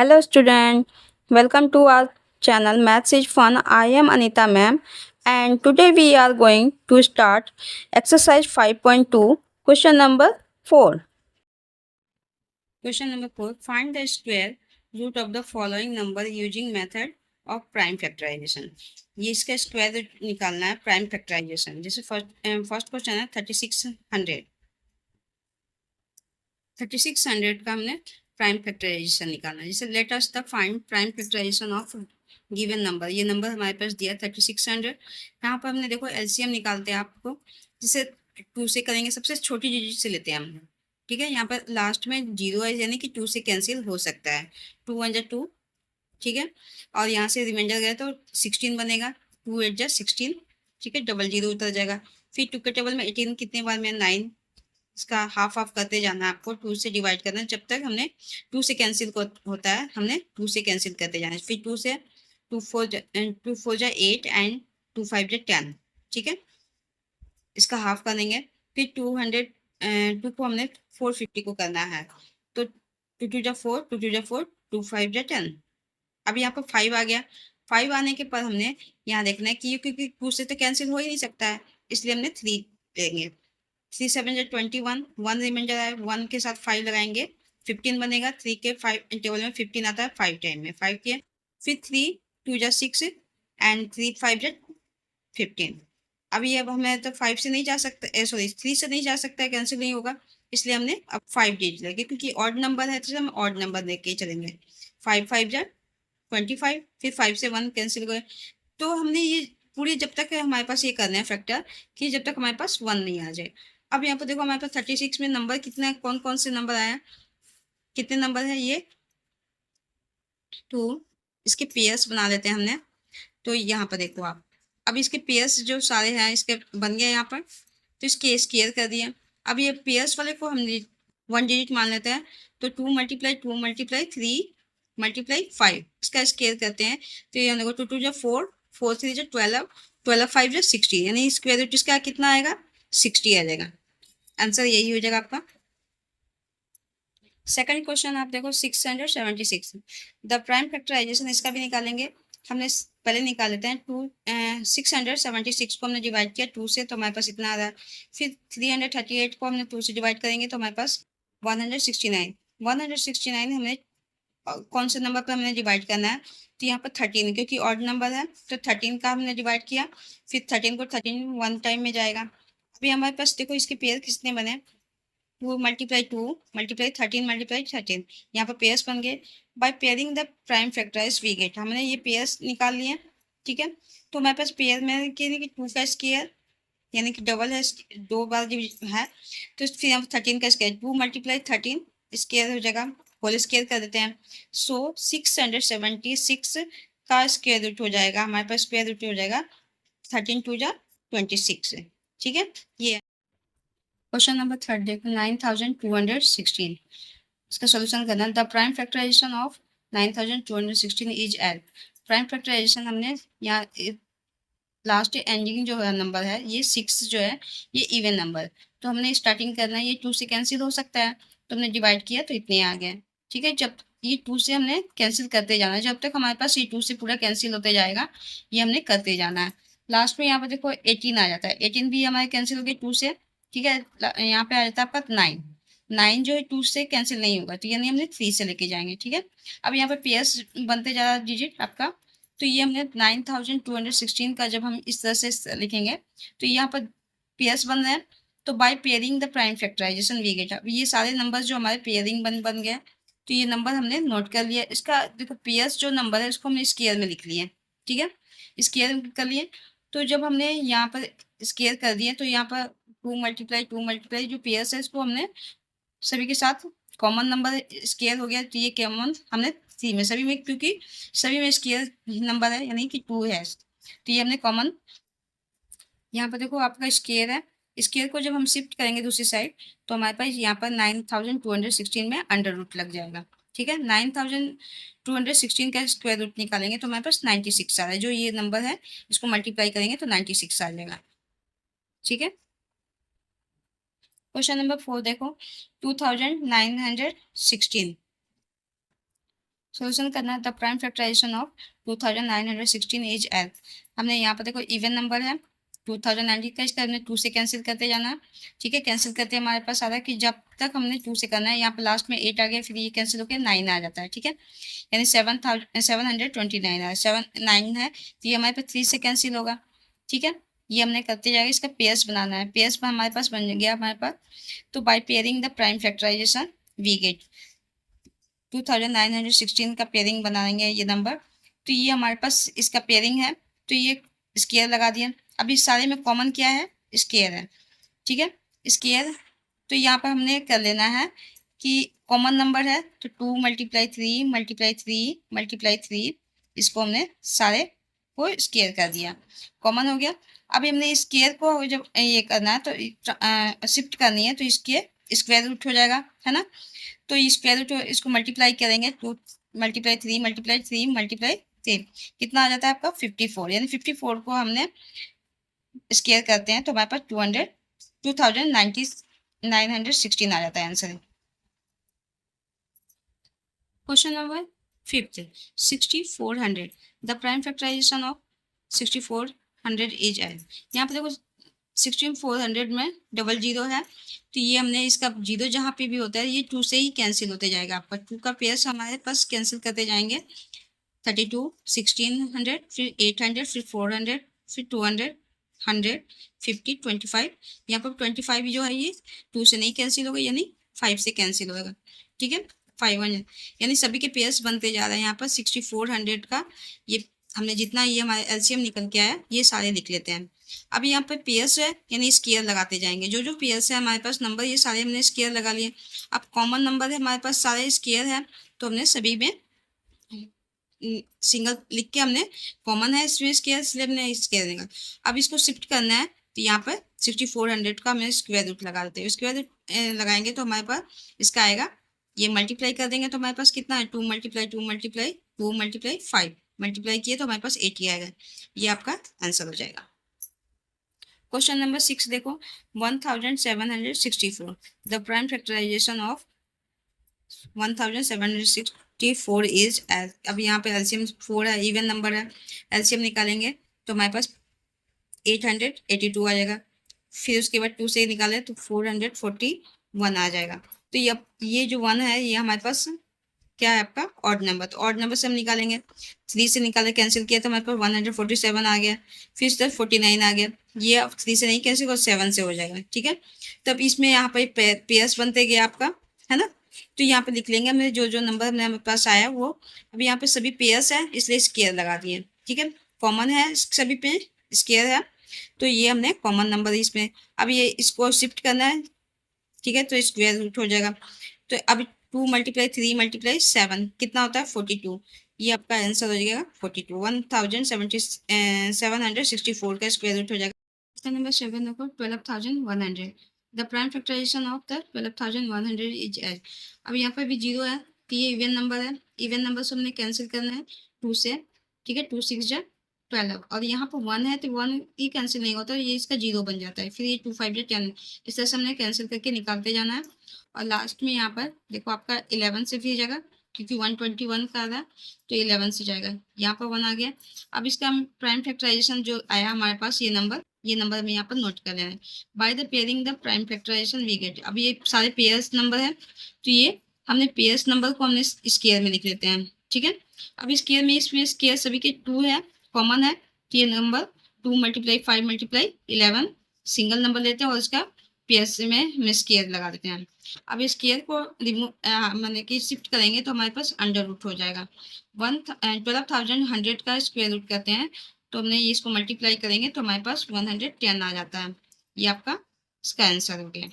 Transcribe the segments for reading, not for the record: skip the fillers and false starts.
Hello student, welcome to our channel Maths is Fun. I am Anita ma'am and today we are going to start exercise 5.2 question number 4. Question number 4, find the square root of the following number using method of prime factorization. ये इसका square root निकालना है prime factorisation. जैसे first question है 3600 का हमने prime factorisation निकालना है। जैसे let us the find prime factorisation of given number. ये नंबर हमारे पास दिया 3600। यहाँ पर हमने देखो एलसीएम निकालते हैं आपको, जिसे 2 से करेंगे, सबसे छोटी डिजिट से लेते हैं हमने। ठीक है, यहाँ पर लास्ट में 0 है यानी कि 2 से कैंसिल हो सकता है। 2 1 जा 2, ठीक है, और यहाँ से रिमाइंडर गया तो 16 बनेगा। 2 8 जा 16, ठीक है, डबल 0 उतर जाएगा। फिर 2 के टेबल में 18 कितने बार में 9, इसका हाफ हाफ करते जाना है आपको। 2 से डिवाइड करना है, जब तक हमने 2 से कैंसिल होता है हमने 2 से कैंसिल करते जाना है। फिर 2 से 2 4 जा 8 एंड 2 5 जा 10, ठीक है, इसका हाफ करेंगे। फिर 2 को हमने 450 को करना है, तो 2 2 जा 4, 2 2 जा 4, 2 5 जा 10। अब यहाँ पर 5 आ गया। 5 आने के बाद हमने यहाँ देखना है कि क्योंकि 2 से तो कैंसिल हो ही नहीं सकता है, इसलिए हमने 3 लेंगे। 3 7 जा 21, 1 रिमाइंडर आया, 1 के साथ 5 लगाएंगे, 15 बनेगा। 3 के 5 टेबल में 15 आता है 5 टाइम में, 5 के। फिर 3 2 जा 6 एंड 3 5 जा 15। अभी अब हमें तो 5 से नहीं जा सकता, सॉरी 3 से नहीं जा सकता है, कैंसिल नहीं होगा, इसलिए हमने अब 5 डिजिट लगे, क्योंकि ऑड नंबर है तो हम ऑड नंबर लेके ही चलेंगे। 5 5 जा 25, फिर 5 से 1 कैंसिल गए। तो हमने ये पूरी जब तक हमारे पास ये करना है फैक्टर कि जब तक हमारे पास 1 नहीं आ जाए। अब यहाँ पर देखो हमारे पास 36 में नंबर कितना है, कौन कौन से नंबर आया, कितने नंबर है ये 2। इसके पेयर्स बना लेते हैं हमने। तो यहाँ पर देखो आप, अब इसके पेयर्स जो सारे हैं इसके बन गए यहाँ पर, तो इसके स्केयर कर दिया। अब ये पेयर्स वाले को हम 1 डिजिट मान लेते हैं, तो 2 × 2 × 3 × 5 इसका स्केयर करते हैं। तो ये देखो 2 2 जा 4, 4 3 जा 12, 12 5 जा 60, यानी स्क्वायर रूट इसका कितना आएगा, 60 आ जाएगा। आंसर यही हो जाएगा आपका। सेकंड क्वेश्चन आप देखो 676, द प्राइम फैक्टराइजेशन इसका भी निकालेंगे। हमने पहले निकाल लेते हैं 676 को हमने डिवाइड किया 2 से, तो हमारे पास इतना आ रहा है। फिर 338 को हमने 2 से डिवाइड करेंगे तो हमारे पास 169 हमने कौन से नंबर पर हमने डिवाइड करना है, तो यहाँ पर 13, क्योंकि ऑड नंबर है तो 13 का हमने डिवाइड किया। फिर 13 को 13 1 टाइम में जाएगा। अभी हमारे पास देखो इसके पेयर कितने बने, 2 × 2 × 13 × 13, यहाँ पर पेयर्स बन गए। By pairing the prime factorise we get, हमने ये पेयर्स निकाल लिए, ठीक है। तो हमारे पास पेयर में कि 2 का स्केयर यानी कि डबल है, 2 बार है, तो फिर हम 13 का स्केयर 2 × 13 स्केयर हो जाएगा, होल स्केयर कर देते हैं। सो 676 का स्केयर रूट हो जाएगा, हमारे पास स्क्वायर रूट हो जाएगा 13 2 जा 26, ठीक है। ये क्वेश्चन नंबर 3 देखो 9216, इसका सॉल्यूशन करना। The prime factorisation of 9216 is at, prime factorisation हमने यहाँ लास्ट एंडिंग जो है नंबर है ये 6 जो है ये इवन नंबर, तो हमने स्टार्टिंग करना है, ये 2 से कैंसिल हो सकता है तो हमने डिवाइड किया तो इतने आ गए, ठीक है। जब ये 2 से हमने कैंसिल करते जाना है, जब तक हमारे पास ये 2 से पूरा कैंसिल होते जाएगा ये हमने करते जाना है। लास्ट में यहाँ पर देखो 18 आ जाता है, 18 भी हमारे कैंसिल हो गई 2 से, ठीक है। यहाँ पे आ जाता है आपका 9 जो है 2 से कैंसिल नहीं होगा, तो यानी हमने 3 से लेके जाएंगे, ठीक है। अब यहाँ पे पेयर्स बनते जा रहा है डिजिट आपका, तो ये हमने 9216 का जब हम इस तरह से लिखेंगे तो यहाँ पर पेयर्स बन रहे हैं, तो by pairing the prime factorisation we get. अब ये सारे नंबर्स जो हमारे पेयरिंग बन गए, तो ये नंबर हमने नोट कर लिया। इसका देखो पेयर्स जो नंबर है इसको हमने स्केयर में लिख लिए, ठीक है, स्केयर कर लिए। तो जब हमने यहाँ पर स्केयर कर दिए तो यहाँ पर 2 × 2 × जो पेयर्स है इसको हमने सभी के साथ कॉमन नंबर स्केयर हो गया, तो ये कॉमन हमने 3 में सभी में, क्योंकि सभी में स्केयर नंबर है यानी कि 2 है, तो ये हमने कॉमन। यहाँ पर देखो आपका स्केयर है, स्केयर को जब हम शिफ्ट करेंगे दूसरी साइड तो हमारे पास यहाँ पर 9216 में अंडर रूट लग जाएगा, ठीक है। 9216 का स्क्वायर रूट निकालेंगे तो हमारे पास 96 आ रहा है, जो ये नंबर है इसको मल्टीप्लाई करेंगे तो 96 आ जाएगा, ठीक है। क्वेश्चन नंबर 4 देखो 2916, सोल्यूशन करना है the prime factorisation of 2916 is as. हमने यहाँ पर देखो इवन नंबर है 2090 का, इसका हमने 2 से कैंसिल करते जाना है। ठीक है, कैंसिल करते हमारे पास आ रहा है कि जब तक हमने 2 से करना है, यहाँ पर लास्ट में 8 आ गया, फिर ये कैंसिल होकर 9 आ जाता है। ठीक है, यानी 729 है, 9 है, तो ये हमारे पास 3 से कैंसिल होगा। ठीक है, ये हमने करते जाएगा, इसका पेयर्स बनाना है। पेयर्स हमारे पास बन गया हमारे पास। तो by pairing the prime factorisation we get 2916 का पेयरिंग बनाएंगे ये नंबर। तो ये हमारे पास इसका पेयरिंग है, तो ये स्केयर लगा दिया। अब इस सारे में कॉमन क्या है, स्केयर है। ठीक है, स्केयर, तो यहाँ पर हमने कर लेना है कि कॉमन नंबर है, तो 2 × 3 × 3 × 3, इसको हमने सारे को स्केयर कर दिया, कॉमन हो गया। अभी हमने स्केयर को जब ये करना है तो शिफ्ट करनी है, तो इसके स्क्वायर रूट हो जाएगा, है ना। तो स्क्वायर रूट इसको मल्टीप्लाई करेंगे, 2 × 3 × 3 × 3, कितना आ जाता है आपका 54, यानी 54 को हमने स्केयर करते हैं तो हमारे पास 2916 आ जाता है answer. Question number 5, 6400 the prime factorisation of 6400 is as. यहाँ पे देखो 16400 में डबल जीरो है, तो ये हमने इसका जीरो जहाँ पे भी होता है ये 2 से ही कैंसिल होते जाएगा। आपका 2 का पेयर्स हमारे पास कैंसिल करते जाएंगे, 32, 1600, फिर 800, फिर 400, फिर 200, 100, 50, 25। यहाँ पर 25 जो है ये 2 से नहीं कैंसिल होगा, यानी 5 से कैंसिल होगा। ठीक है, 500, यानी सभी के पेयर्स बनते जा रहे हैं। यहाँ पर 6400 का ये हमने जितना ये हमारे एलसीएम निकल के आया ये सारे लिख लेते हैं। अब यहाँ पे पेयर्स है, यानी स्केयर लगाते जाएंगे। जो जो पेयर्स है हमारे पास नंबर, ये सारे हमने स्केयर लगा लिए। अब कॉमन नंबर है हमारे पास, सारे स्केयर है, तो हमने सभी में सिंगल लिख के हमने कॉमन है इसमें स्केयर, इसलिए हमने स्केयर देगा। अब इसको शिफ्ट करना है, तो यहाँ पर 6400 का हमने स्क्वायर रूट लगा देते हैं। स्क्वायर रूट लगाएंगे तो हमारे पास इसका आएगा, ये मल्टीप्लाई कर देंगे तो हमारे पास कितना है 2 × 2 × 2 × 5 मल्टीप्लाई किए तो हमारे पास 80 आएगा। ये आपका आंसर हो जाएगा। क्वेश्चन नंबर 6 देखो, 1764 the prime factorisation of 1764 is as. अब यहाँ पे एलसीएम 4 है, इवन नंबर है, एलसीएम निकालेंगे तो हमारे पास 882 आ जाएगा। फिर उसके बाद 2 से निकाले तो 441 आ जाएगा। तो ये जो 1 है ये हमारे पास क्या है आपका ऑड नंबर, तो ऑड नंबर से हम निकालेंगे। 3 से निकाले कैंसिल किया तो हमारे पास 147 आ गया, फिर उसके बाद 49 आ गया। ये अब 3 से नहीं कैंसिल और 7 से हो जाएगा। ठीक है, तब इसमें यहाँ पर पेयर्स बनते गए आपका, है ना। तो यहाँ पे लिख लेंगे हमने जो जो नंबर हमारे पास आया वो। अभी यहाँ पे सभी पेयर्स है इसलिए स्केयर लगा दिए। ठीक है, कॉमन है सभी पे, स्केयर है, तो ये हमने कॉमन नंबर इसमें। अब ये इसको शिफ्ट करना है, ठीक है, तो स्क्वायर रूट हो जाएगा। तो अब 2 × 3 × 7 कितना होता है 42। ये आपका आंसर हो जाएगा 42, 1764 का स्क्वायर रूट हो जाएगा। क्वेश्चन नंबर 7 देखो, 12100 the prime factorisation of the 12100 is as. अब यहाँ पर भी जीरो है, तो ये इवन नंबर है, इवन नंबर से हमने कैंसिल करना है 2 से। ठीक है, 2 × 6 = 12, और यहाँ पर 1 है तो 1 ही कैंसिल नहीं होता, ये इसका जीरो बन जाता है। फिर ये 2 × 5 = 10, इस तरह से हमने कैंसिल करके निकालते जाना है। और लास्ट में यहाँ पर देखो आपका 11 से भी जाएगा, क्योंकि 121 का आ रहा है तो 11 से जाएगा। यहाँ पर 1 आ गया। अब इसका प्राइम फैक्टराइजेशन जो आया हमारे पास ये नंबर हमें यहाँ पर नोट कर लेना है। By the pairing the prime factorisation we get. अब ये सारे पेयर्स नंबर है, तो ये हमने पेयर्स नंबर को हमने स्केयर में लिख लेते हैं। ठीक है, अब स्केयर में इसमें स्केयर सभी के 2 है, कॉमन है, तो ये नंबर 2 × 5 × 11 सिंगल नंबर लेते हैं और इसका पेयर्स में हम स्केयर लगा देते हैं। अब स्केयर को रिमूव मैंने कि शिफ्ट करेंगे तो हमारे पास अंडर रूट हो जाएगा। 12100 का स्क्वायर रूट करते हैं, तो हमने ये इसको मल्टीप्लाई करेंगे तो हमारे पास 110 आ जाता है। ये आपका इसका आंसर हो गया।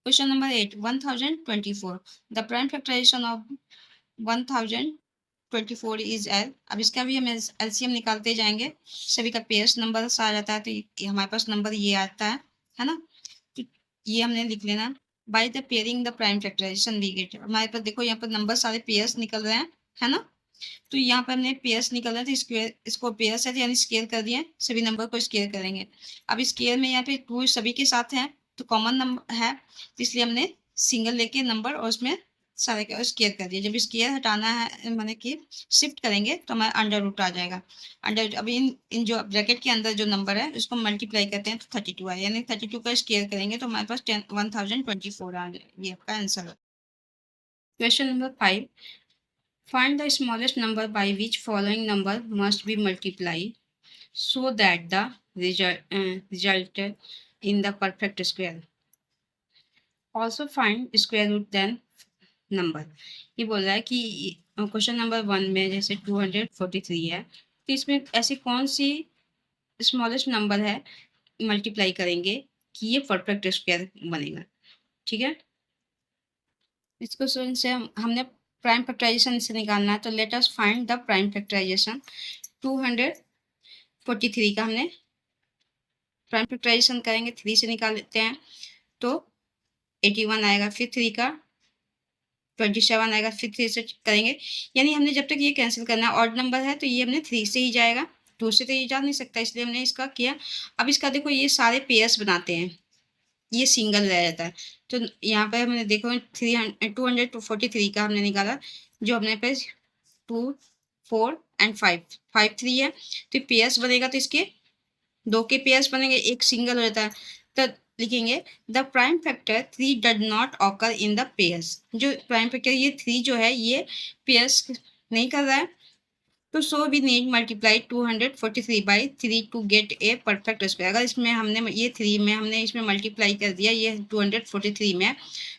Question number 8, 1024 the prime factorisation of 1024 is as. अब इसका भी हम एलसीएम निकालते जाएंगे, सभी का पेयर्स नंबर आ जाता है, तो हमारे पास नंबर ये आता है ना। तो ये हमने लिख लेना by the pairing the prime factorisation we get. हमारे पास देखो यहाँ पर नंबर सारे पेयर्स निकल रहे हैं, है ना। तो यहाँ पर हमने पेयर्स निकल रहे थे, स्क्वायर इसको पेयर्स है यानी स्केयर कर दिए, सभी नंबर को स्केयर करेंगे। अब स्केयर में यहाँ पे 2 सभी के साथ है तो कॉमन नंबर है, तो इसलिए हमने सिंगल लेके नंबर और उसमें सारे का स्क्वायर कर दिया। जब स्क्वायर हटाना है माने कि शिफ्ट करेंगे तो हमारा अंडर रूट आ जाएगा। अंडर अभी इन जो ब्रैकेट के अंदर जो नंबर है उसको मल्टीप्लाई करते हैं तो 32 आए, यानी 32 का स्क्वायर करेंगे तो हमारे पास 1024 आ जाए। ये आपका आंसर है। Question number 5, find the smallest number by which following number must be multiply so that the result in the perfect square. Also find square root then number. ये बोल रहा है कि क्वेश्चन नंबर 1 में जैसे 243 है, तो इसमें ऐसी कौन सी स्मॉलेस्ट नंबर है मल्टीप्लाई करेंगे कि ये परफेक्ट स्क्वायर बनेगा। ठीक है, इसको से हमने प्राइम फैक्टराइजेशन से निकालना है, तो let us find the prime factorisation. 243 का हमने प्राइम फैक्टराइजेशन करेंगे, 3 से निकाल लेते हैं तो 81 आएगा, फिर 3 का 27 आएगा, फिर 3 से करेंगे, यानी हमने जब तक ये कैंसिल करना है ऑड नंबर है तो ये हमने 3 से ही जाएगा, 2 से तो ये जा नहीं सकता, इसलिए हमने इसका किया। अब इसका देखो ये सारे पेयर्स बनाते हैं, ये सिंगल रह जाता है। तो यहाँ पर हमने देखो 243 का हमने निकाला, जो हमने पे 2 4 एंड 5 5 3 है, तो पेयर्स बनेगा तो इसके 2 के पेयर्स बनेंगे, एक सिंगल हो जाता है। तो लिखेंगे the prime factor 3 does not occur in the pairs. जो प्राइम फैक्टर ये 3 जो है ये पेयर्स नहीं कर रहा है, तो so we need multiply 243 by 3 to get a perfect square. अगर इसमें हमने ये 3 में हमने इसमें मल्टीप्लाई कर दिया ये 243 में,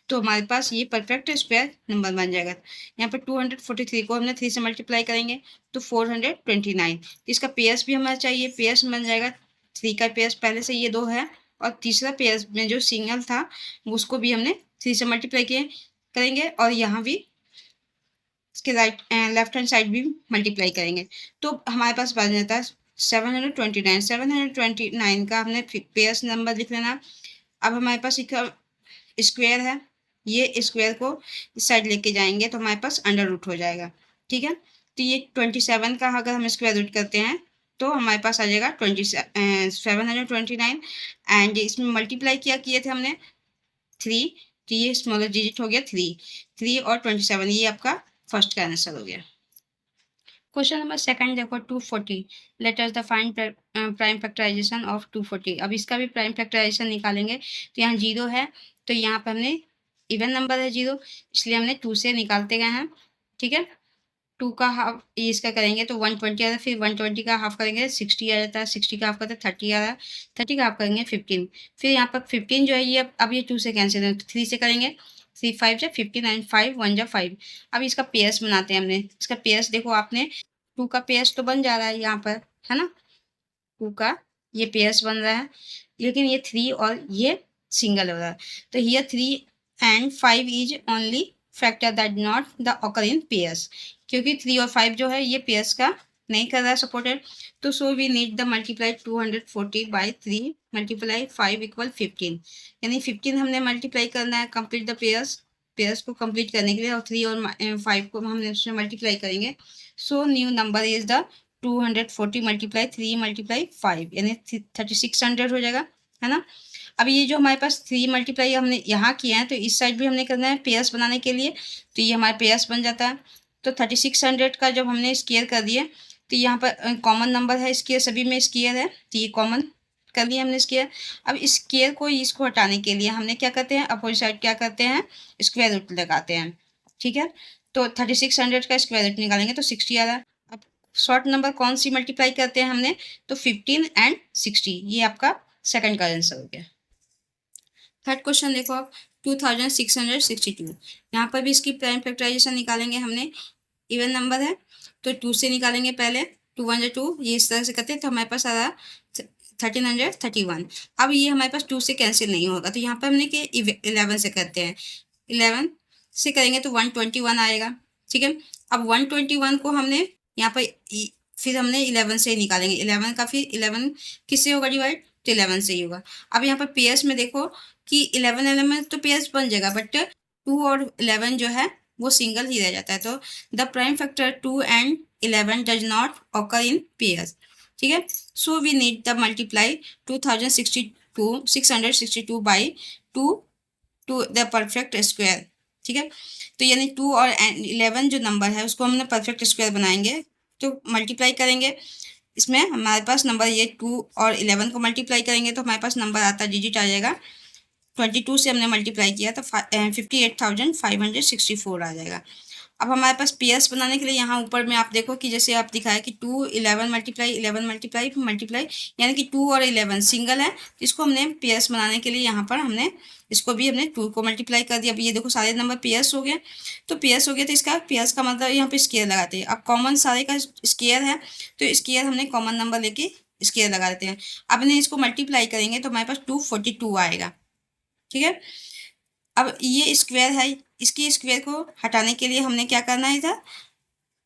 तो हमारे पास ये परफेक्ट स्क्वायर नंबर बन जाएगा। यहाँ पर 243 को हमने 3 से मल्टीप्लाई करेंगे तो 429। इसका पेयर्स भी हमारा चाहिए, पेयर्स बन जाएगा 3 का पेयर्स पहले से ये 2 है, और तीसरा पेयर्स में जो सिंगल था उसको भी हमने 3 से मल्टीप्लाई किए करेंगे, और यहाँ भी इसके राइट लेफ्ट हैंड साइड भी मल्टीप्लाई करेंगे, तो हमारे पास बन जाता है 729। 729 का हमने पेयर्स नंबर लिख लेना। अब हमारे पास एक स्क्वायर है, ये स्क्वायर को इस साइड लेके जाएंगे तो हमारे पास अंडर रूट हो जाएगा। ठीक है, तो ये 27 का अगर हम स्क्वायर रूट करते हैं तो हमारे पास आ जाएगा 729, एंड इसमें मल्टीप्लाई किया किए थे हमने 3, तो ये स्मॉलर डिजिट हो गया 3 और 27, ये आपका फर्स्ट का आंसर हो गया। क्वेश्चन नंबर सेकंड देखो 240, let us the find prime factorisation of 240। अब इसका भी प्राइम फैक्टराइजेशन निकालेंगे, तो यहाँ 0 है, तो यहाँ पर हमने इवन नंबर है 0, इसलिए हमने 2 से निकालते गए हैं। ठीक है, 2 का हाफ इसका करेंगे तो 120 आ रहा है, फिर 120 का हाफ करेंगे 60 आ जाता है, 60 का हाफ करते 30 आ रहा है, 30 का हाफ करेंगे 15, फिर यहाँ पर 15 जो है ये अब ये 2 से कैंसिल है तो 3 से करेंगे, 3 5 जा 15 एंड 5 1 जा 5। अब इसका पेयर्स बनाते हैं हमने, इसका पेयर्स देखो आपने 2 का पेयर्स तो बन जा रहा है यहाँ पर, है ना, 2 का ये पेयर्स बन रहा है, लेकिन ये 3 और ये सिंगल हो रहा है, तो here 3 and 5 is only factor that not the occur in pairs, क्योंकि 3 और 5 जो है ये पेयर्स का नहीं कर रहा है सपोर्टेड, तो so we need the multiply 240 by 3 multiply 5 equal 15, यानी 15 हमने मल्टीप्लाई करना है कंप्लीट द पेयर्स को कंप्लीट करने के लिए, और 3 और 5 को हमने उसमें मल्टीप्लाई करेंगे। So new number is the 240 multiply 3 multiply 5, यानी 3600 हो जाएगा, है ना। अब ये जो हमारे पास 3 मल्टीप्लाई हमने यहाँ किया है, तो इस साइड भी हमने करना है पेयर्स बनाने के लिए, तो ये हमारे पेयर्स बन जाता है। तो 3600 का जब हमने स्क्वायर कर दिए, तो यहाँ पर कॉमन नंबर है स्क्वायर, सभी में स्क्वायर है, तो ये कॉमन कर लिया हमने स्क्वायर। अब इस स्क्वायर को इसको हटाने के लिए हमने क्या करते हैं, अपोजिट साइड क्या करते हैं, स्क्वायर रूट लगाते हैं। ठीक है, तो 3600 का स्क्वायर रूट निकालेंगे तो 60 आ रहा है। अब शॉर्ट नंबर कौन सी मल्टीप्लाई करते हैं हमने, तो 15 एंड 60, ये आपका सेकंड का आंसर हो गया। थर्ड क्वेश्चन देखो आप 2662, यहाँ पर भी इसकी प्राइम फैक्टराइजेशन निकालेंगे हमने, इवन नंबर है तो 2 से निकालेंगे पहले, 2 1 2, ये इस तरह से करते हैं तो हमारे पास आ रहा 1331। अब ये हमारे पास 2 से कैंसिल नहीं होगा, तो यहाँ पर हमने कि 11 से करते हैं, 11 से करेंगे तो 121 आएगा। ठीक है, अब 121 को हमने यहाँ पर फिर हमने 11 से ही निकालेंगे, 11 का फिर 11 किससे होगा डिवाइड, तो 11 से ही होगा। अब यहाँ पर पेयर्स में देखो कि 11 एलिमेंट तो पेयर्स बन जाएगा, बट 2 और 11 जो है वो सिंगल ही रह जाता है, तो the prime factor 2 and 11 does not occur in pairs. ठीक है, so we need the multiply 662 by 2 to the perfect square. ठीक है। तो यानी 2 और 11 जो नंबर है उसको हमने परफेक्ट स्क्वायर बनाएंगे, तो मल्टीप्लाई करेंगे। इसमें हमारे पास नंबर ये 2 और 11 को मल्टीप्लाई करेंगे तो हमारे पास नंबर आता, डिजिट आ जाएगा 22 से हमने मल्टीप्लाई किया तो 58,564 आ जाएगा। अब हमारे पास पेयर्स बनाने के लिए यहाँ ऊपर में आप देखो कि जैसे आप दिखाया कि 2 11 मल्टीप्लाई 11 मल्टीप्लाई मल्टीप्लाई, यानी कि 2 और 11 सिंगल है, तो इसको हमने पेयर्स बनाने के लिए यहाँ पर हमने इसको भी हमने 2 को मल्टीप्लाई कर दिया। अब ये देखो सारे नंबर पेयर्स हो गए, तो पेयर्स हो गया तो इसका पेयर्स का मतलब यहाँ पे स्केयर लगाते हैं। अब कॉमन सारे का स्केयर है तो स्केयर हमने कॉमन नंबर लेके स्केयर लगा देते हैं। अब इन्हें इसको मल्टीप्लाई करेंगे तो हमारे पास 242 आएगा। ठीक है। अब ये स्क्वायर है, इसकी स्क्वायर को हटाने के लिए हमने क्या करना है था,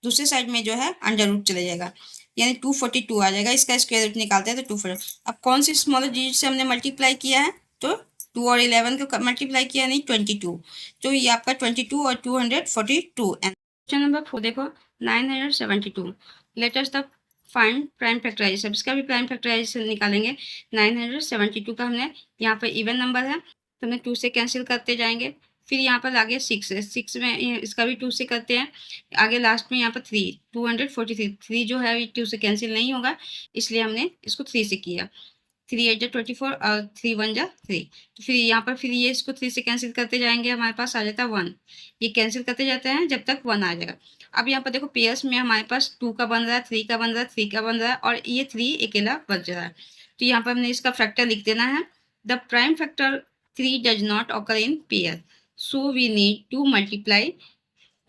दूसरे साइड में जो है अंडर रूट चले जाएगा, यानी 242 आ जाएगा। इसका स्क्वायर रूट निकालते हैं तो 240। अब कौन सी स्मॉलर डिजिट से हमने मल्टीप्लाई किया है, तो 2 और 11 को मल्टीप्लाई किया नहीं 22, तो ये आपका 22 और 242। क्वेश्चन नंबर 4 देखो 972, let us the find prime factorisation. इसका भी प्राइम फैक्टराइजेशन निकालेंगे। 972 का हमने यहाँ पर इवन नंबर है तो हमने 2 से कैंसिल करते जाएंगे। फिर यहाँ पर आगे 6 है, 6 में इसका भी 2 से करते हैं। आगे लास्ट में यहाँ पर 3, 243, 3 जो है 2 से कैंसिल नहीं होगा, इसलिए हमने इसको 3 से किया। 3 8 24 और 3 1 3। तो फिर यहाँ पर फिर ये इसको 3 से कैंसिल करते जाएंगे, हमारे पास आ जाता है 1। ये कैंसिल करते जाते हैं जब तक 1 आ जाएगा। अब यहाँ पर देखो पेयर्स में हमारे पास 2 का बन रहा है, 3 का बन रहा है, 3 का बन रहा है और ये 3 अकेला बच रहा है। तो यहाँ पर हमने इसका फैक्टर लिख देना है। The prime factor 3 does not occur in pair, so we need to multiply.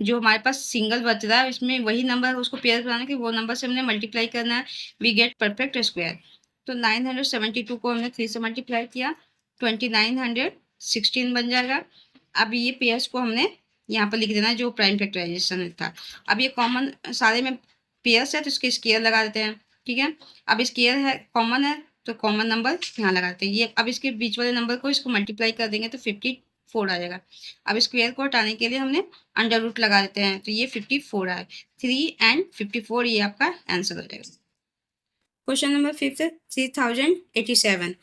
जो हमारे पास सिंगल बच रहा है इसमें वही नंबर उसको पेयर बनाने के, वो नंबर से हमने मल्टीप्लाई करना है। We get perfect square. तो 972 को हमने 3 से मल्टीप्लाई किया, 2916 बन जाएगा। अब ये पेयर्स को हमने यहाँ पर लिख देना जो प्राइम फैक्टराइजेशन था। अब ये कॉमन सारे में पेयर्स है तो इसके स्केयर लगा देते हैं। ठीक है। अब स्केयर है कॉमन है तो कॉमन नंबर यहाँ लगाते हैं। ये अब इसके बीच वाले नंबर को इसको मल्टीप्लाई कर देंगे तो 54 आ जाएगा। अब स्क्वायर को हटाने के लिए हमने अंडर रूट लगा देते हैं तो ये 54 आए। 3 एंड 54 ये आपका आंसर हो जाएगा। क्वेश्चन नंबर 5 3087,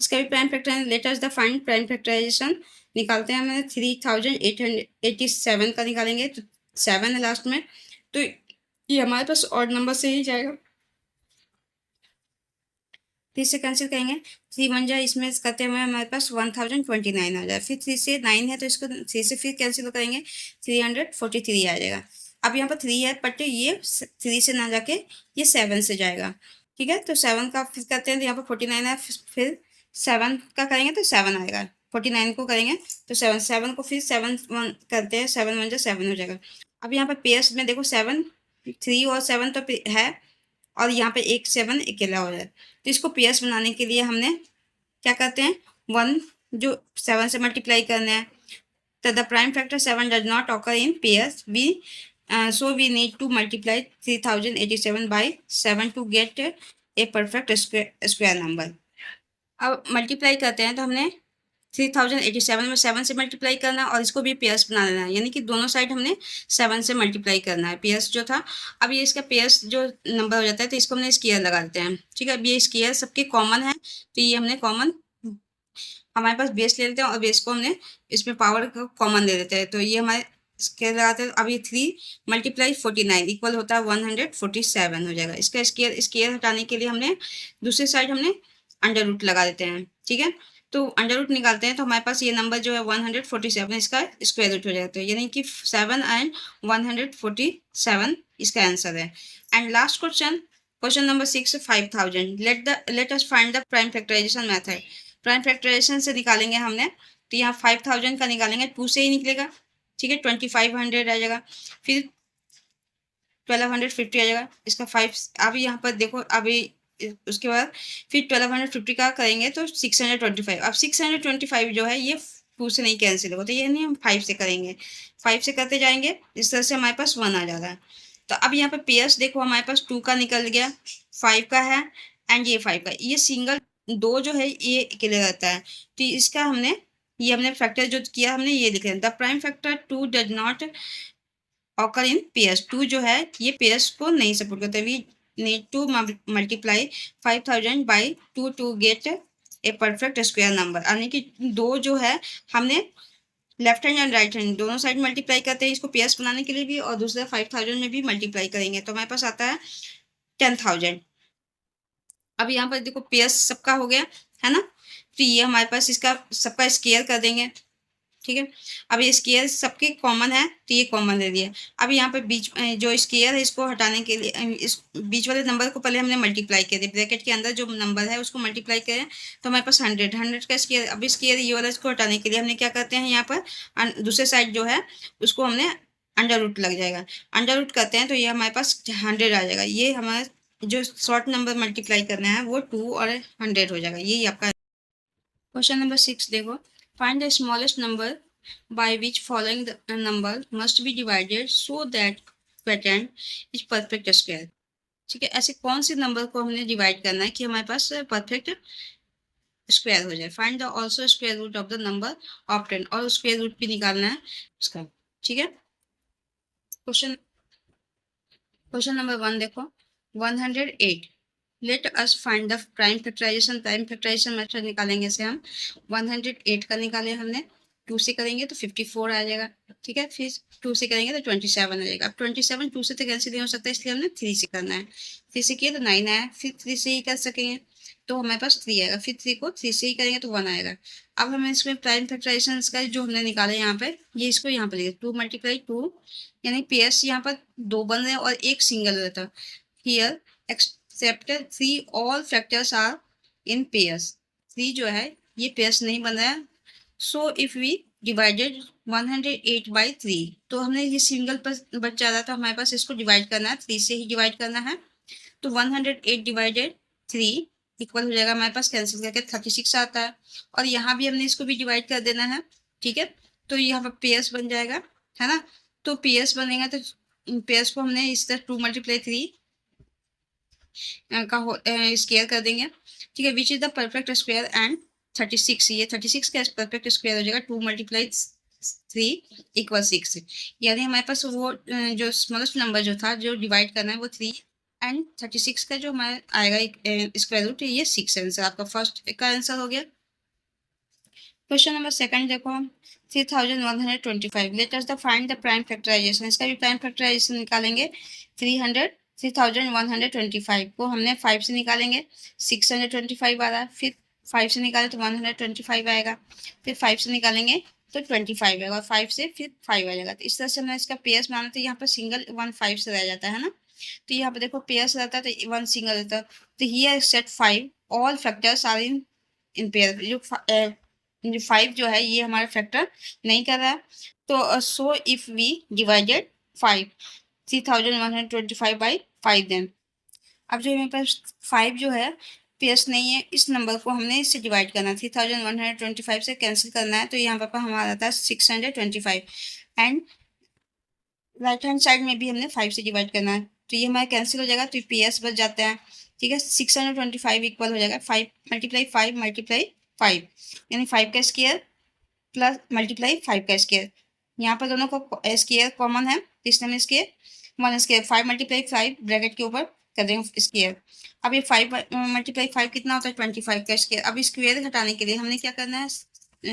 इसका भी prime factor, let us the find prime factorisation. निकालते हैं हमें 3887 का निकालेंगे तो 7 है लास्ट में, तो ये हमारे पास ऑड नंबर से ही जाएगा। 3 से कैंसिल करेंगे, 3 बन जाए, इसमें करते हुए हमारे पास 1029 आ जाए। फिर 3 से 9 है तो इसको 3 से फिर कैंसिल करेंगे 343 आ जाएगा। अब यहाँ पर 3 है बट ये 3 से ना जाके ये 7 से जाएगा। ठीक है। तो 7 का फिर करते हैं तो यहाँ पर 49 है, फिर 7 का करेंगे तो 7 आएगा। 49 को करेंगे तो 7 को फिर 7 करते हैं, 7 1 7 हो जाएगा। अब यहाँ पर पेयर्स में देखो 7, 3 और 7 तो है और यहाँ पे एक 7 अकेला हो जाए, तो इसको पेयर्स बनाने के लिए हमने क्या करते हैं 1 जो 7 से मल्टीप्लाई करना है। तो the prime factor 7 does not occur in pairs, we so we need to multiply 3087 by 7 to get a perfect square number. अब मल्टीप्लाई करते हैं तो हमने 3087 में 7 से मल्टीप्लाई करना है और इसको भी पेयर्स बना लेना है, यानी कि दोनों साइड हमने 7 से मल्टीप्लाई करना है पेयर्स जो था। अब ये इसका पेयर्स जो नंबर हो जाता है तो इसको हमने स्केयर लगा देते हैं। ठीक है। अब ये स्केयर सबके कॉमन है तो ये हमने कॉमन हमारे पास बेस ले लेते हैं और बेस को हमने इसमें पावर को कॉमन दे देते हैं, तो ये हमारे स्केयर लगाते हैं। अब ये 3 मल्टीप्लाई 49 इक्वल होता है 147 हो जाएगा। इसका स्केयर हटाने के लिए हमने दूसरी साइड हमने अंडर रूट लगा देते हैं। ठीक है। तो अंडर रूट निकालते हैं तो हमारे पास ये नंबर जो है 147 इसका स्क्वायर रूट हो जाता है, यानी कि 7 एंड 147 इसका आंसर है। And last question number 6 5000, let us find the prime factorisation method. Prime factorisation से निकालेंगे हमने तो यहाँ 5000 का निकालेंगे 2 से ही निकलेगा। ठीक है। 2500 आ जाएगा, फिर 1250 आ जाएगा। इसका 5 अभी यहाँ पर देखो, अभी उसके बाद फिर 1250 का करेंगे तो 625। अब 625 जो है ये 2 से नहीं कैंसिल होगा, तो ये नहीं हम 5 से करेंगे, 5 से करते जाएंगे, इस तरह से हमारे पास 1 आ जाता है। तो अब यहाँ पे पेयर्स देखो हमारे पास 2 का निकल गया, 5 का है एंड ये 5 का। ये सिंगल 2 जो है ये अकेले रहता है, तो इसका हमने फैक्टर जो किया हमने ये लिखे the prime factor 2 does not occur in pairs. 2 जो है ये पेयर्स को नहीं सपोर्ट करता। We need to multiply 5000 by 2 to get a perfect square number, यानी कि 2 जो है हमने left hand and right hand दोनों साइड मल्टीप्लाई करते हैं इसको पेयर्स बनाने के लिए भी, और दूसरा 5000 में भी मल्टीप्लाई करेंगे तो हमारे पास आता है 10,000। अब यहाँ पर देखो पेयर्स सबका हो गया है ना, तो ये हमारे पास इसका सबका स्केयर कर देंगे, ठीक है। अब ये स्केयर सबके कॉमन है तो ये कॉमन ले लिया। अब यहाँ पे बीच जो स्केयर है इसको हटाने के लिए इस बीच वाले नंबर को पहले हमने मल्टीप्लाई किया, ब्रैकेट के अंदर जो नंबर है उसको मल्टीप्लाई करें तो हमारे पास 100 का स्केयर। अब स्केयर ये वाला इसको हटाने के लिए हमने क्या करते हैं, यहाँ पर दूसरे साइड जो है उसको हमने अंडर रूट लग जाएगा, अंडर रूट करते हैं तो ये हमारे पास 100 आ जाएगा। ये हमारा जो शॉर्ट नंबर मल्टीप्लाई करना है वो 2 और 100 हो जाएगा। यही आपका क्वेश्चन नंबर 6 देखो, find the smallest number by which following the number must be divided so that pattern is perfect square। ठीक है, ऐसे कौन से नंबर को हमने डिवाइड करना है कि हमारे पास परफेक्ट स्क्वायर हो जाए। Find the also square root of the number of 10, और स्क्वायर रूट भी निकालना है उसका, ठीक है। क्वेश्चन क्वेश्चन नंबर 1 देखो, 108। Let us find the prime factorisation. Prime factorisation method निकालेंगे से हम 108 का निकाले हमने, 2 से करेंगे तो 54 आ जाएगा, ठीक है। फिर 2 से करेंगे तो 27 आ जाएगा। अब 27 2 से तो कैंसिल नहीं हो सकता, इसलिए हमने 3 से करना है। 3 से किया तो 9 आया, फिर 3 से ही कर सकेंगे तो हमारे पास 3 आएगा, फिर 3 को 3 से ही करेंगे तो 1 आएगा। अब हमें इसमें प्राइम फैक्टराइजेशन का जो हमने निकाला यहाँ पे, ये इसको यहाँ पर लिखे 2 × 2, यानी पेयर्स यहाँ पर 2 बन रहे हैं और एक सिंगल रहता है। Here except 3 all factors are in pairs. 3 जो है ये पेयर्स नहीं बन रहा है। So if we divided 108 by 3, तो हमने ये सिंगल पर बच जा रहा था, हमारे पास इसको डिवाइड करना है, 3 से ही डिवाइड करना है। तो 108 डिवाइडेड 3 इक्वल हो जाएगा हमारे पास, कैंसिल करके 36 आता है। और यहाँ भी हमने इसको भी डिवाइड कर देना है, ठीक है। तो यहाँ पर पेयर्स बन जाएगा, है ना। तो पेयर्स बनेगा तो इन पेयर्स को हमने इस तरह 2 × 3 का स्क्वायर कर देंगे, ठीक है। Which is the perfect square and 36, ये 36 का परफेक्ट स्क्वायर हो जाएगा 2 × 3 = 6। यानी हमारे पास वो जो स्मॉलेस्ट नंबर जो था जो डिवाइड करना है वो 3 एंड 36 का जो हमारा आएगा स्क्वायर रूट, ये 6 आंसर आपका फर्स्ट का आंसर हो गया। क्वेश्चन नंबर सेकंड देखो, 3125। Let us the find the prime factorisation. इसका भी प्राइम फैक्टराइजेशन निकालेंगे। 3125 को हमने 5 से निकालेंगे, 625 आ रहा है। फिर 5 से निकाले तो 125 आएगा, फिर 5 से निकालेंगे तो 25 आएगा, और 5 से फिर 5 आ जाएगा। तो इस तरह से हमने इसका पेयर्स बनाना, तो यहाँ पर सिंगल 1 5 से रह जाता है ना। तो यहाँ पर देखो पेयर्स रहता है तो 1 सिंगल रहता है। तो here set 5 all factors are in pair. जो 5 जो है ये हमारा फैक्टर नहीं कर रहा है। तो so if we divided 5 3125 by 5 then. अब जो मेरे पास 5 जो है पेयर्स नहीं है, इस नंबर को हमने इससे डिवाइड करना है, 3125 से कैंसिल करना है। तो यहाँ पर हमारा आता है 625 एंड राइट हैंड साइड में भी हमने 5 से डिवाइड करना है, तो ये हमारा कैंसिल हो जाएगा, तो पेयर्स बच जाता है, ठीक है। 625 इक्वल हो जाएगा 5 × 5 × 5, यानी 5 का स्क्वायर प्लस मल्टीप्लाई 5 का स्क्वायर। यहाँ पर दोनों को स्क्वायर कॉमन है, इसलिए हमने स्क्वायर 1 स्क्वायर 5 × 5 ब्रैकेट के ऊपर कर देंगे स्क्वायर। अब ये 5 × 5 कितना होता है 25 का स्क्वायर। अब स्क्वायर हटाने के लिए हमने क्या करना है,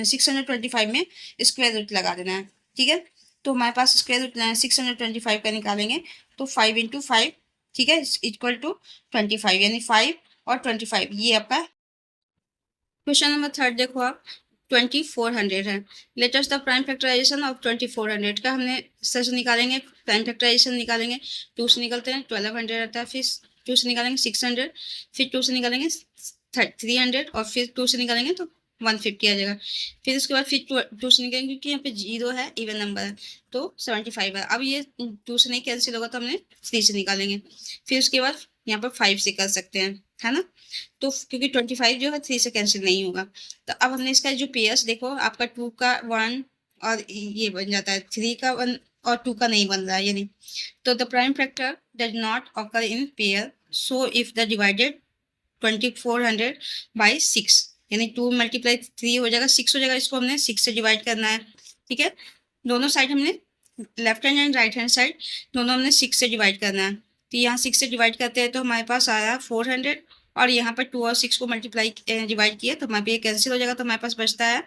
625 में स्क्वायर रूट लगा देना है, ठीक है। तो हमारे पास स्क्वायर रूट 625 का निकालेंगे तो 5 × 5, ठीक है, इक्वल टू 25, यानी 5 और 25, ये आपका क्वेश्चन नंबर थर्ड देखो आप, 2400 है। Let us the prime factorisation of 2400 का हमने सच निकालेंगे, प्राइम फैक्टराइजेशन निकालेंगे। 2 से निकलते हैं 1200 आता है, फिर 2 से निकालेंगे 600, फिर 2 से निकालेंगे 300, और फिर 2 से निकालेंगे तो 150 आ जाएगा। फिर उसके बाद फिर 2 से निकालेंगे, क्योंकि यहाँ पे 0 है, इवन नंबर है, तो 75 है। अब ये 2 से नहीं कैंसिल होगा तो हमने 3 से निकालेंगे, फिर उसके बाद यहाँ पर 5 से कर सकते हैं, है ना। तो क्योंकि 25 जो है 3 से कैंसिल नहीं होगा। तो अब हमने इसका जो पेयर्स देखो, आपका 2 का 1 और ये बन जाता है, 3 का 1 और 2 का नहीं बन रहा है, यानी तो the prime factor does not occur in pair. So if the divided 2400 by 6, यानी 2 × 3 हो जाएगा, 6 हो जाएगा, इसको हमने 6 से डिवाइड करना है, ठीक है। दोनों साइड हमने left hand and right hand side दोनों हमने 6 से डिवाइड करना है। तो यहाँ 6 से डिवाइड करते हैं तो हमारे पास आया 400, और यहाँ पर 2 और 6 को मल्टीप्लाई डिवाइड किया तो हमारे पे ये कैंसिल हो जाएगा, तो हमारे पास बचता है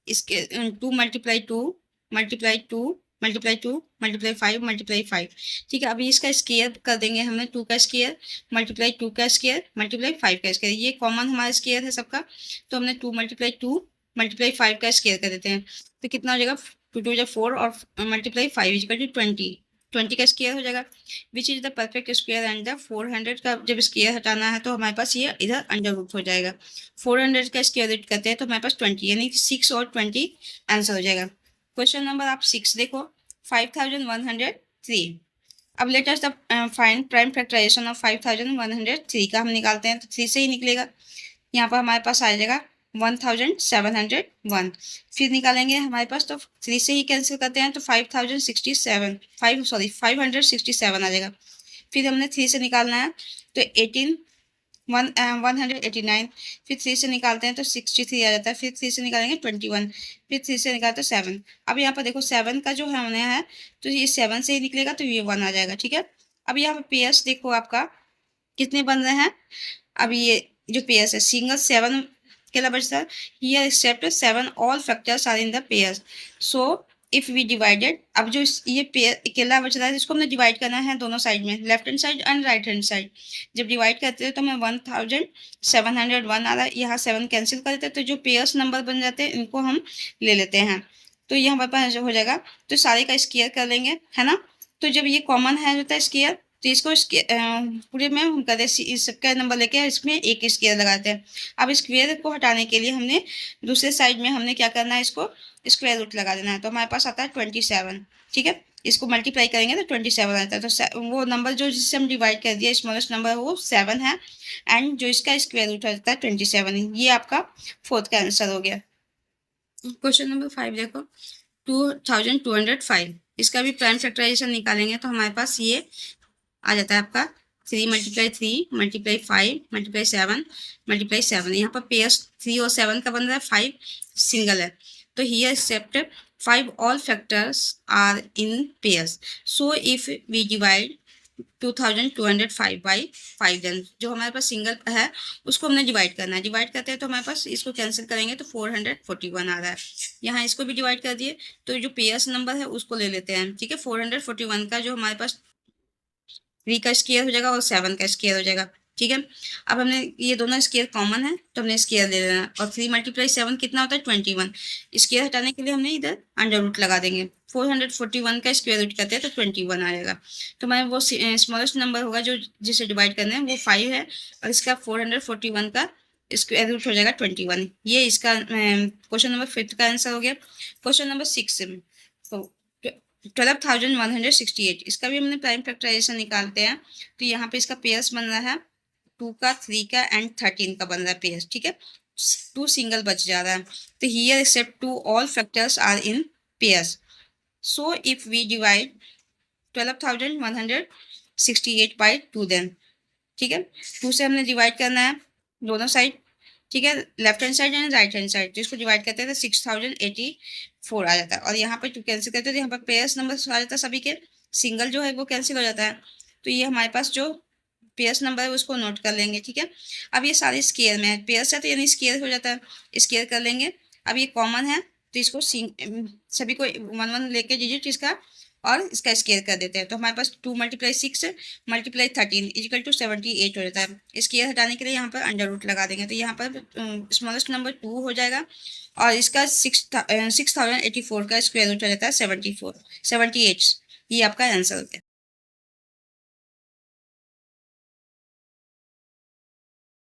इसके 2 multiply 2 multiply 2 multiply 2 multiply 5 multiply 5। ठीक है, अभी इसका स्केयर कर देंगे हमने 2 का स्केयर मल्टीप्लाई 2 का स्केयर मल्टीप्लाई 5 का स्केयर। ये कॉमन हमारा स्केयर है सबका, तो हमने 2 मल्टीप्लाई 2 मल्टीप्लाई 5 का स्केयर कर देते हैं। तो कितना हो जाएगा, 2 2 जा 4 और मल्टीप्लाई 5 इक्वल टू 20 का स्केयर हो जाएगा, which is the perfect square and the 400 का जब स्केयर हटाना है तो हमारे पास ये इधर अंडर रूट हो जाएगा। 400 का स्केयर रूट करते हैं तो हमारे पास 20 यानी कि 6 और 20 आंसर हो जाएगा। क्वेश्चन नंबर आप 6 देखो, 5103। अब let us the find prime factorisation of 5103 का हम निकालते हैं तो 3 से ही निकलेगा। यहाँ पर हमारे पास आ जाएगा 1701। फिर निकालेंगे हमारे पास तो 3 से ही कैंसिल करते हैं तो 567 आ जाएगा। फिर हमने 3 से निकालना है तो 189। फिर 3 से निकालते हैं तो 63 आ जाता है। फिर 3 से निकालेंगे 21। फिर 3 से निकालते हैं 7। अब यहाँ पर देखो 7 का जो हमने है तो ये 7 से ही निकलेगा तो ये 1 आ जाएगा। ठीक है, अब यहाँ पर पेयर्स देखो आपका कितने बन रहे हैं। अब ये जो पेयर्स है सिंगल 7 अकेला बचता है, here except 7 all factors are in the pairs. So if we divided, अब जो ये पेयर अकेला बच रहा है इसको हमने डिवाइड करना है दोनों साइड में, left hand side and right hand side. जब डिवाइड करते हैं तो हमें 1701 आ रहा है, यहाँ 7 कैंसिल कर देते हैं तो जो पेयर्स नंबर बन जाते हैं इनको हम ले लेते हैं। तो ये हमारे पास हो जाएगा, तो सारे का स्क्वायर कर लेंगे, है ना। तो जब ये कॉमन है होता है स्क्वायर तो इसको पूरे में हम कहते हैं इस सबका नंबर लेके इसमें एक स्क्वायर लगाते हैं। अब स्क्वायर को हटाने के लिए हमने दूसरे साइड में हमने क्या करना है, इसको स्क्वायर रूट लगा देना है। तो हमारे पास आता है 27। ठीक है, इसको मल्टीप्लाई करेंगे तो 27 आता है। तो वो नंबर जो जिससे हम डिवाइड कर दिया स्मॉलेस्ट नंबर वो 7 है एंड जो इसका स्क्वायर रूट आता है 27। ये आपका 4th का आंसर हो गया। क्वेश्चन नंबर 5 देखो, 2205। इसका भी प्राइम फैक्टराइजेशन निकालेंगे तो हमारे पास ये आ जाता है आपका 3 मल्टीप्लाई 3 मल्टीप्लाई 5 मल्टीप्लाई 7 मल्टीप्लाई 7। यहाँ पर पेयर्स 3 और 7 का बन रहा है, 5 सिंगल है। तो here except 5 all factors are in pairs. So if we divide 2205 by 5, then जो हमारे पास सिंगल है उसको हमने डिवाइड करना है। डिवाइड करते हैं तो हमारे पास इसको कैंसिल करेंगे तो 441 आ रहा है। यहाँ इसको भी डिवाइड कर दिए तो जो पेयर्स नंबर है उसको ले लेते हैं। ठीक है, 441 का जो हमारे पास 3 का स्क्वायर हो जाएगा और 7 का स्क्वायर हो जाएगा। ठीक है, अब हमने ये दोनों स्क्वायर कॉमन है तो हमने स्क्वायर ले लेना और 3 मल्टीप्लाई 7 कितना होता है 21। स्क्वायर हटाने के लिए हमने इधर अंडर रूट लगा देंगे। 441 का स्क्वायर रूट करते हैं तो 21 आएगा। तो हमारे वो स्मॉलेस्ट नंबर होगा जो जिसे डिवाइड करना है वो 5 है और इसका 441 का स्क्वायर रूट हो जाएगा 21। ये इसका क्वेश्चन नंबर 5 का आंसर हो गया। क्वेश्चन नंबर 6 तो 12,168, इसका भी हमने प्राइम फैक्टराइजेशन निकालते हैं तो यहाँ पे इसका पेयर्स बन रहा है 2 का 3 का एंड 13 का बन रहा है पेयर्स। ठीक है, 2 सिंगल बच जा रहा है तो here except 2 all factors are in pairs. So if we divide 12,168 by 2 then. ठीक है, 2 से हमने डिवाइड करना है दोनों साइड। ठीक है, left hand side and right hand side, जिसको डिवाइड करते हैं तो 6084 आ जाता है। और यहाँ पर 2 कैंसिल करते हैं तो यहाँ पर पेयर्स नंबर आ जाता है सभी के, सिंगल जो है वो कैंसिल हो जाता है। तो ये हमारे पास जो पेयर्स नंबर है उसको नोट कर लेंगे। ठीक है, अब ये सारे स्केयर में है, पेयर्स है तो यानी स्केयर हो जाता है, स्केयर कर लेंगे। अब ये कॉमन है तो इसको सभी को 1 1 लेके डिजिट इसका और इसका स्केयर कर देते हैं। तो हमारे पास 2 मल्टीप्लाई 6 मल्टीप्लाई 13 इजिकल टू 78 हो जाता है। स्केयर हटाने के लिए यहाँ पर अंडर रूट लगा देंगे तो यहाँ पर स्मॉलेस्ट नंबर 2 हो जाएगा और इसका 6084 का स्क्वायर रूट हो जाता है 78। ये आपका आंसर हो गया।